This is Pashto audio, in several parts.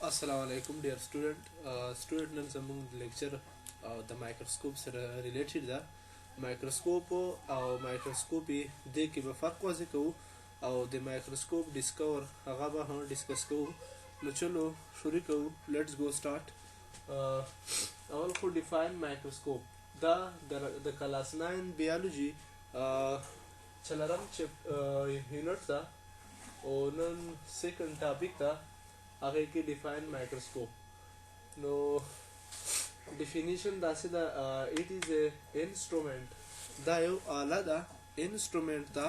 Assalamu alaikum dear student نن زموږ لیکچر د مایکروسکوپ سره ریلیټډ ده. مایکروسکوپ او مایکروسکوپي دې کې به فرق واضح کوو او د مایکروسکوپ ډیسکور هغه به هم ډیسکس کوو. نو چلو شروع کوو. لیټس گو سٹارټ. اول خو ډیفاین مایکروسکوپ دا د کلاس 9 بیولوژي چلرم یونټ ده او نن سیکنډ ټاپک ده هغه کې ډیفاین مایکروسکوپ. نو ډیفینیشن داسې ده اټ از ا انسټرومنټ. دا یو آله ده، انسټرومنټ ده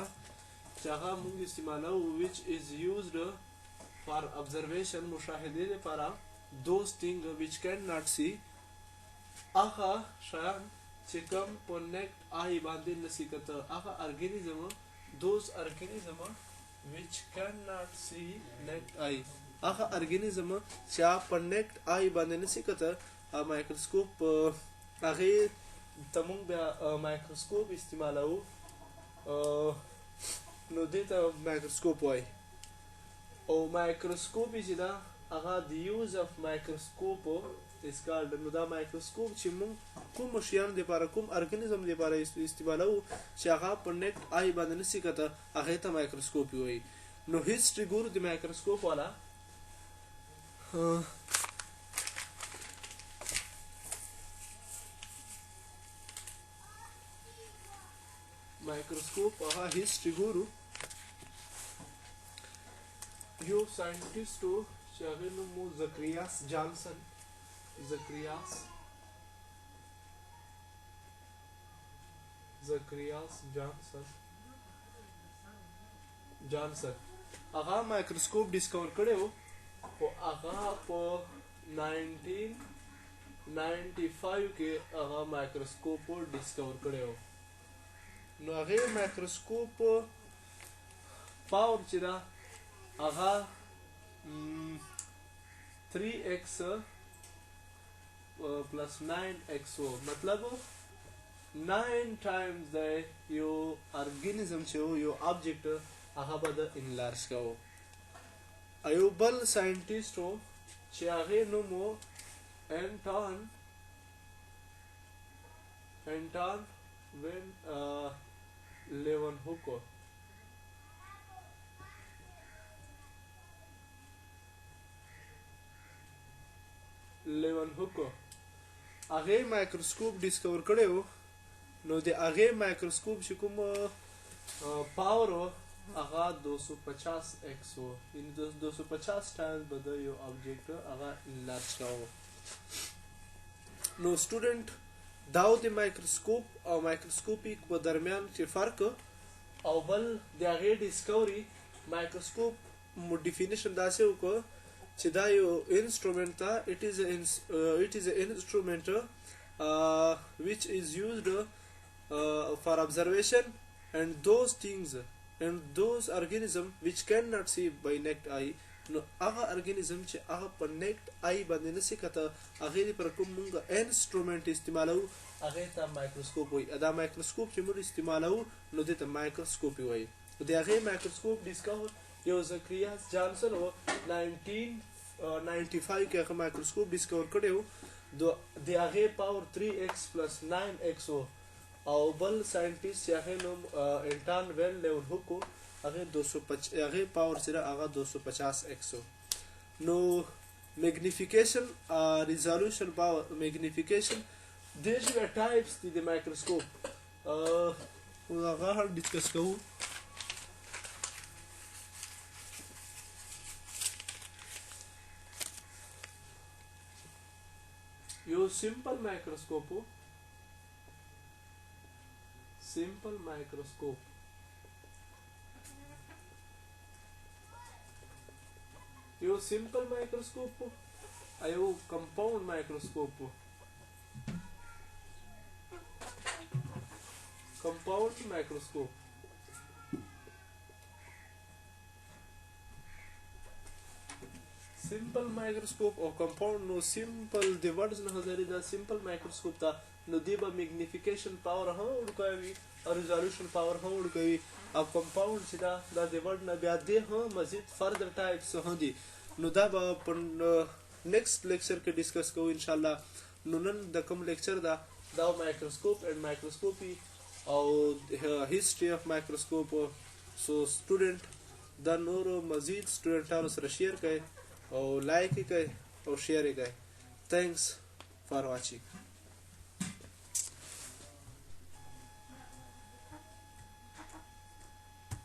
چې هغه موږ استعمالوو which is used for observation مشاهدې لپاره those things which cannot see هغه شیان چې کوم په نیکټ آی باندې نشي کتل هغه ارګانیزم those organism which cannot see naked eye هغه ارګانیزم چې په نیکټ آی باندې نشي کتل مایکروسکوپ هغه ته موږ بیا مایکروسکوپ استعمالوو. نو دې ته مایکروسکوپ وایي او مایکروسکوپ چې ده هغه د یوز اف مایکروسکوپ is called. نو دا مایکروسکوپ چې موږ کوم شیانو لپاره کوم ارګانیزم لپاره استعمالوو چې هغه په نیکټ آی باندې نشي کتل هغه ته مایکروسکوپ وایي. نو هیستوري ګورو د مایکروسکوپ والا. مایکروسکوپ هغه هیستوري ګورو. یو ساینټیسټ و چې هغه نوم و زکریاس جانسن. زکریاس جانسن هغه مایکروسکوپ ډیسکور کړی و خو هغه په 1995 کې هغه مایکروسکوپ ډیسکور کړی و. نو هغه مایکروسکوپ پاور چې ده هغه 3x plus 9x مطلب 9 times د یو ارګانیزم چې یو آبجیکټ هغه به د انلارج کوو. ایو بل ساینټیسټ و چې هغه نوم و انټون وین لیون هوکو. هغه مایکروسکوپ ډیسکور کړی و. نو د هغه مایکروسکوپ چې کوم پاور و هغه 250x و، یعنی 250 ټایمز به د یو آبجیکټ هغه انلارج کوو. نو سټوډنټ دا د مایکروسکوپ او مایکروسکوپیک په درمیان چې فرق او بل د هغې ډیسکوري. مایکروسکوپ مو ډیفینیشن داسې وکړو چې دا یو انسټرومنټ ده. it is an instrument which is used for observation and those things and those organism which cannot see by naked eye. نو هغه ارګانیزم چې هغه په نیکټ آی باندې نشي کتل هغې لپاره کوم موږ انسټرومنټ استعمالوو هغې ته مایکروسکوپ وایي. دا مایکروسکوپ چې موږ استعمالوو نو دې ته مایکروسکوپي وایي. د هغې مایکروسکوپ ډیسکور یو زکریاس جانسن و 1995 کې هغه مایکروسکوپ ډیسکور کړی و. د هغې پاور 3x plus 9x و او بل ساینټیسټ چې هغې نوم انټون وین لیون هوکو هغې پاور چې ده هغه 250x و. نو میګنیفیکیشن ریزولوشن پاور میګنیفیکیشن دې ژبه ټایپس دي د مایکروسکوپ هغه هم ډسکس کوو. یو سمپل مایکروسکوپ و. سمپل مایکروسکوپ یو سمپل مایکروسکوپ و یو کمپاوند مایکروسکوپ و. کمپاوند مایکروسکوپ سمپل مایکروسکوپ او کمپاوند. نو سمپل د ورډز نه نظریه دا سمپل مایکروسکوپ ته نو دی به میګنیفیکیشن پاور هم ورکوي او ریزولوشن پاور هم ورکوي. او کمپاوند چې دا د ورډ نه بیا دی هم مزید فردر ټایپس هم دي. نو دا به نیکسټ لیکچر کې ډیسکس کوو ان شاء الله. نو نن د کوم لیکچر دا مایکروسکوپ اینڈ مایکروسکوپی او هیستوري اف مایکروسکوپ. سو سټوډنټ دا نور مزید سټوډنټانو سره شیر کړئ او لایک یې کړئ او شیر یې کړئ. تھینکس فار واچینګ.